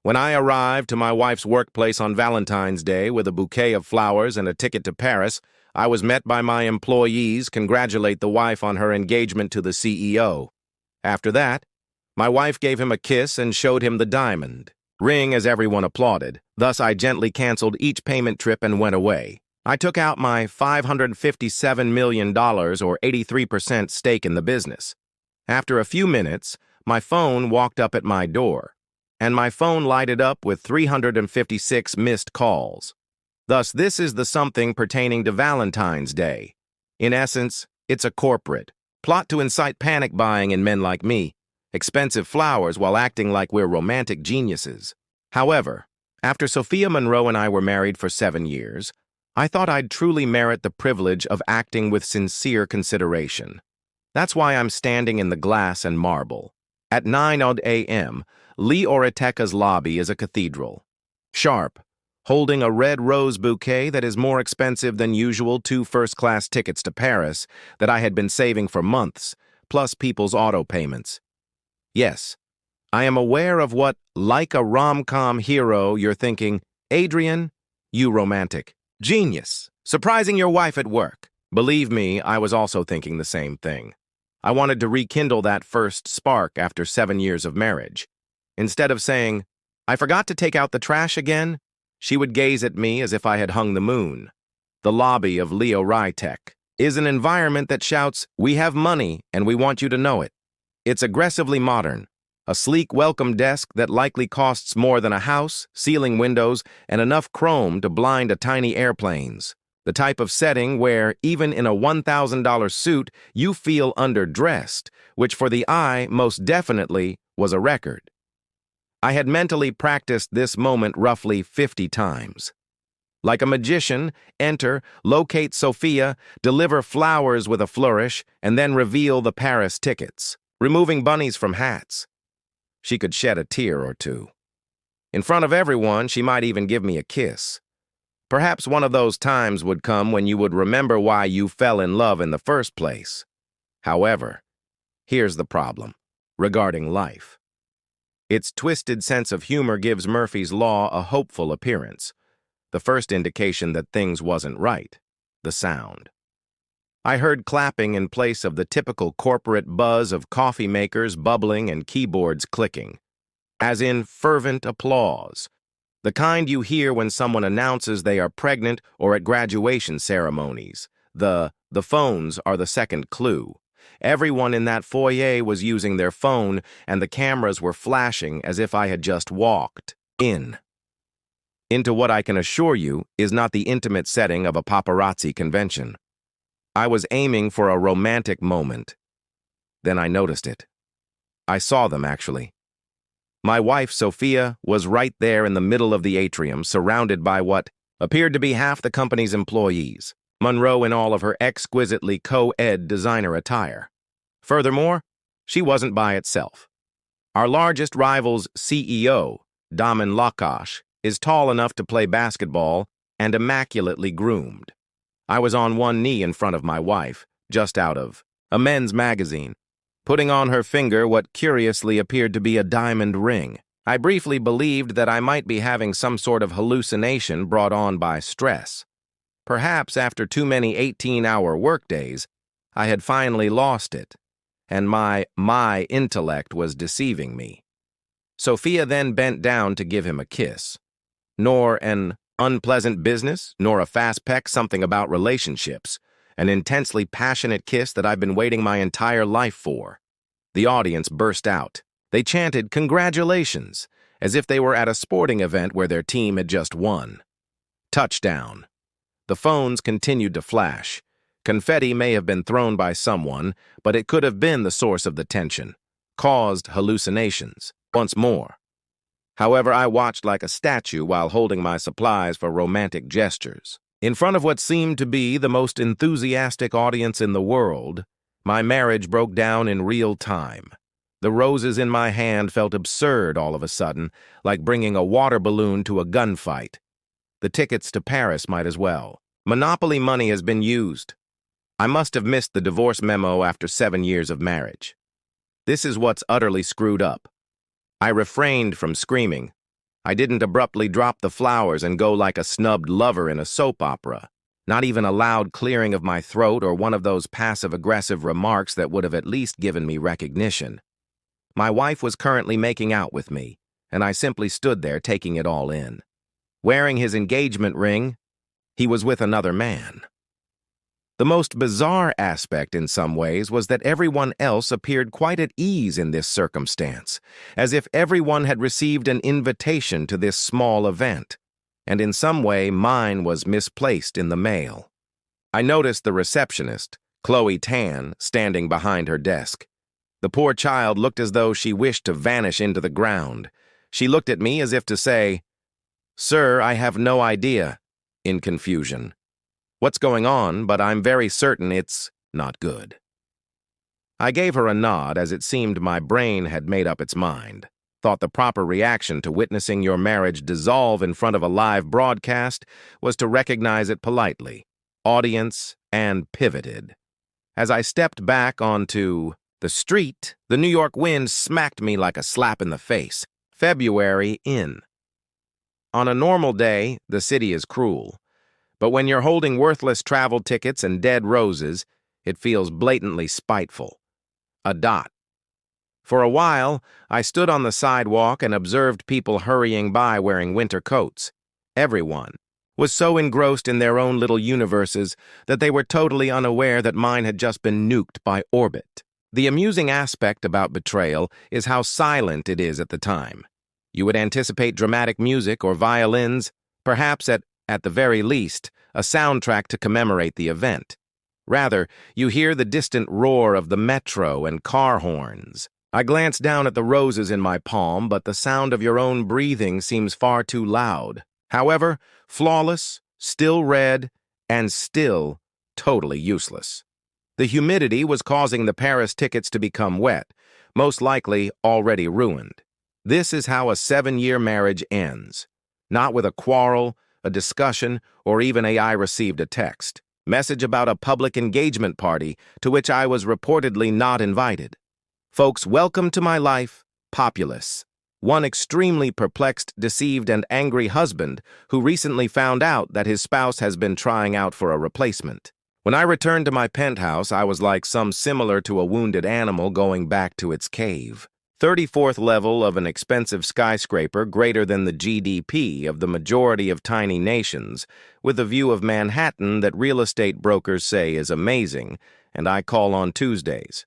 When I arrived to my wife's workplace on Valentine's Day with a bouquet of flowers and a ticket to Paris, I was met by my employees congratulate the wife on her engagement to the CEO. After that, my wife gave him a kiss and showed him the diamond ring as everyone applauded. Thus, I gently canceled each payment trip and went away. I took out my $557 million or 83% stake in the business. After a few minutes, my phone walked up at my door, and my phone lighted up with 356 missed calls. Thus, this is the something pertaining to Valentine's Day. In essence, it's a corporate plot to incite panic buying in men like me, expensive flowers while acting like we're romantic geniuses. However, after Sophia Monroe and I were married for 7 years, I thought I'd truly merit the privilege of acting with sincere consideration. That's why I'm standing in the glass and marble. At 9 a.m., Lee Orateka's lobby is a cathedral. Sharp, holding a red rose bouquet that is more expensive than usual 2 first-class tickets to Paris that I had been saving for months, plus people's auto payments. Yes, I am aware of what, like a rom-com hero, you're thinking, Adrian, you romantic genius, surprising your wife at work. Believe me, I was also thinking the same thing. I wanted to rekindle that first spark after 7 years of marriage. Instead of saying, I forgot to take out the trash again, she would gaze at me as if I had hung the moon. The lobby of Leo Rytech is an environment that shouts, we have money and we want you to know it. It's aggressively modern, a sleek welcome desk that likely costs more than a house, ceiling windows, and enough chrome to blind a tiny airplanes. The type of setting where, even in a $1,000 suit, you feel underdressed, which for the eye most definitely was a record. I had mentally practiced this moment roughly 50 times. Like a magician, enter, locate Sophia, deliver flowers with a flourish, and then reveal the Paris tickets, removing bunnies from hats. She could shed a tear or two. In front of everyone, she might even give me a kiss. Perhaps one of those times would come when you would remember why you fell in love in the first place. However, here's the problem regarding life. Its twisted sense of humor gives Murphy's Law a hopeful appearance. The first indication that things wasn't right, the sound. I heard clapping in place of the typical corporate buzz of coffee makers bubbling and keyboards clicking, as in fervent applause, the kind you hear when someone announces they are pregnant or at graduation ceremonies. The phones are the second clue. Everyone in that foyer was using their phone, and the cameras were flashing as if I had just walked into what I can assure you is not the intimate setting of a paparazzi convention. I was aiming for a romantic moment. Then I noticed it. I saw them, actually. My wife, Sophia, was right there in the middle of the atrium, surrounded by what appeared to be half the company's employees, Monroe in all of her exquisitely co-ed designer attire. Furthermore, she wasn't by itself. Our largest rival's CEO, Daman Lakash, is tall enough to play basketball and immaculately groomed. I was on one knee in front of my wife, just out of a men's magazine, putting on her finger what curiously appeared to be a diamond ring. I briefly believed that I might be having some sort of hallucination brought on by stress. Perhaps after too many 18-hour workdays, I had finally lost it, and my intellect was deceiving me. Sophia then bent down to give him a kiss. Nor an unpleasant business, nor a fast peck something about relationships, an intensely passionate kiss that I've been waiting my entire life for. The audience burst out. They chanted congratulations, as if they were at a sporting event where their team had just won. Touchdown. The phones continued to flash. Confetti may have been thrown by someone, but it could have been the source of the tension, caused hallucinations. Once more. However, I watched like a statue while holding my supplies for romantic gestures. In front of what seemed to be the most enthusiastic audience in the world, my marriage broke down in real time. The roses in my hand felt absurd all of a sudden, like bringing a water balloon to a gunfight. The tickets to Paris might as well. Monopoly money has been used. I must have missed the divorce memo after 7 years of marriage. This is what's utterly screwed up. I refrained from screaming. I didn't abruptly drop the flowers and go like a snubbed lover in a soap opera. Not even a loud clearing of my throat or one of those passive-aggressive remarks that would have at least given me recognition. My wife was currently making out with me, and I simply stood there taking it all in. Wearing his engagement ring, he was with another man. The most bizarre aspect in some ways was that everyone else appeared quite at ease in this circumstance, as if everyone had received an invitation to this small event, and in some way mine was misplaced in the mail. I noticed the receptionist, Chloe Tan, standing behind her desk. The poor child looked as though she wished to vanish into the ground. She looked at me as if to say, "Sir, I have no idea," in confusion. "What's going on, but I'm very certain it's not good." I gave her a nod as it seemed my brain had made up its mind. Thought the proper reaction to witnessing your marriage dissolve in front of a live broadcast was to recognize it politely, audience, and pivoted. As I stepped back onto the street, the New York wind smacked me like a slap in the face. February in. On a normal day, the city is cruel. But when you're holding worthless travel tickets and dead roses, it feels blatantly spiteful. A dot. For a while, I stood on the sidewalk and observed people hurrying by wearing winter coats. Everyone was so engrossed in their own little universes that they were totally unaware that mine had just been nuked by orbit. The amusing aspect about betrayal is how silent it is at the time. You would anticipate dramatic music or violins, perhaps at the very least, a soundtrack to commemorate the event. Rather, you hear the distant roar of the metro and car horns. I glanced down at the roses in my palm, but the sound of your own breathing seems far too loud. However, flawless, still red, and still totally useless. The humidity was causing the Paris tickets to become wet, most likely already ruined. This is how a 7-year marriage ends. Not with a quarrel, a discussion, or even I received a text message about a public engagement party to which I was reportedly not invited. Folks, welcome to my life, Populace. One extremely perplexed, deceived, and angry husband who recently found out that his spouse has been trying out for a replacement. When I returned to my penthouse, I was like some similar to a wounded animal going back to its cave. 34th level of an expensive skyscraper greater than the GDP of the majority of tiny nations, with a view of Manhattan that real estate brokers say is amazing, and I call on Tuesdays.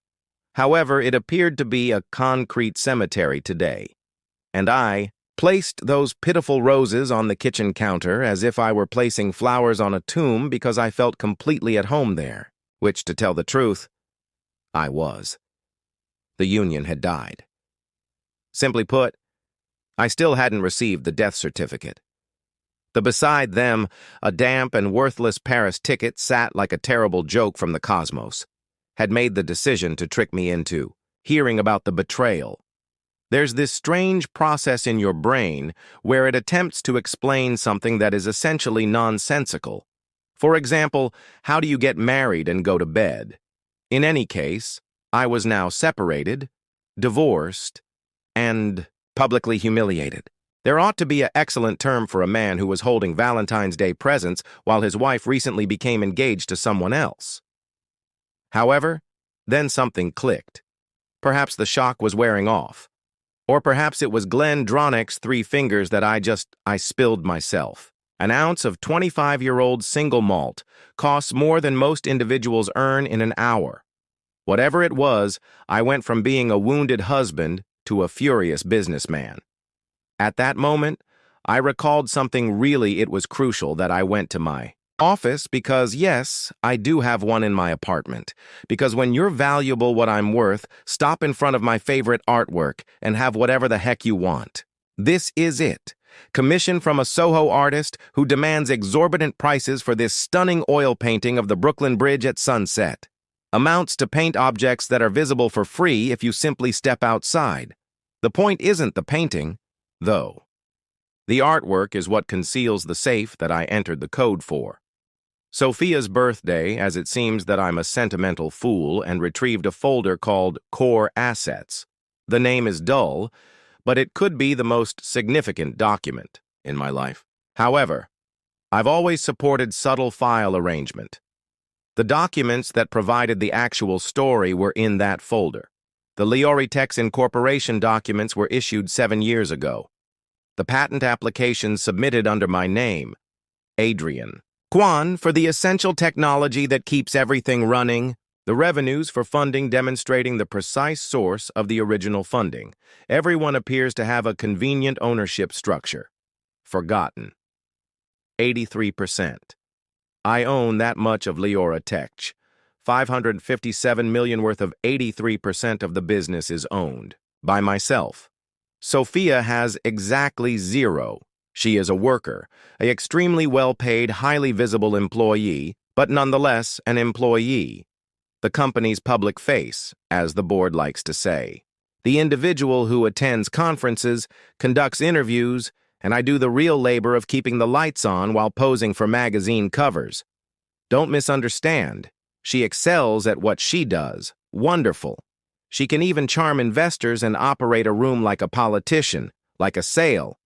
However, it appeared to be a concrete cemetery today, and I placed those pitiful roses on the kitchen counter as if I were placing flowers on a tomb because I felt completely at home there, which, to tell the truth, I was. The union had died. Simply put, I still hadn't received the death certificate. The beside them, a damp and worthless Paris ticket sat like a terrible joke from the cosmos, had made the decision to trick me into hearing about the betrayal. There's this strange process in your brain where it attempts to explain something that is essentially nonsensical. For example, how do you get married and go to bed? In any case, I was now separated, divorced, and publicly humiliated. There ought to be an excellent term for a man who was holding Valentine's Day presents while his wife recently became engaged to someone else. However, then something clicked. Perhaps the shock was wearing off. Or perhaps it was Glenn Dronnick's 3 fingers that I spilled myself. An ounce of 25-year-old single malt costs more than most individuals earn in an hour. Whatever it was, I went from being a wounded husband to a furious businessman. At that moment, I recalled something really it was crucial that I went to my office because, yes, I do have one in my apartment. Because when you're valuable what I'm worth, stop in front of my favorite artwork and have whatever the heck you want. This is it. Commission from a Soho artist who demands exorbitant prices for this stunning oil painting of the Brooklyn Bridge at sunset. Amounts to paint objects that are visible for free if you simply step outside. The point isn't the painting, though. The artwork is what conceals the safe that I entered the code for. Sophia's birthday, as it seems that I'm a sentimental fool and retrieved a folder called Core Assets. The name is dull, but it could be the most significant document in my life. However, I've always supported subtle file arrangement. The documents that provided the actual story were in that folder. The Lioritex Incorporation documents were issued 7 years ago. The patent application submitted under my name, Adrian. Quan, for the essential technology that keeps everything running, the revenues for funding demonstrating the precise source of the original funding. Everyone appears to have a convenient ownership structure. Forgotten. 83%. I own that much of Lioritex. 557 million worth of 83% of the business is owned by myself. Sophia has exactly 0. She is a worker, an extremely well-paid, highly visible employee, but nonetheless an employee. The company's public face, as the board likes to say. The individual who attends conferences, conducts interviews, and I do the real labor of keeping the lights on while posing for magazine covers. Don't misunderstand. She excels at what she does. Wonderful. She can even charm investors and operate a room like a politician, like a sale.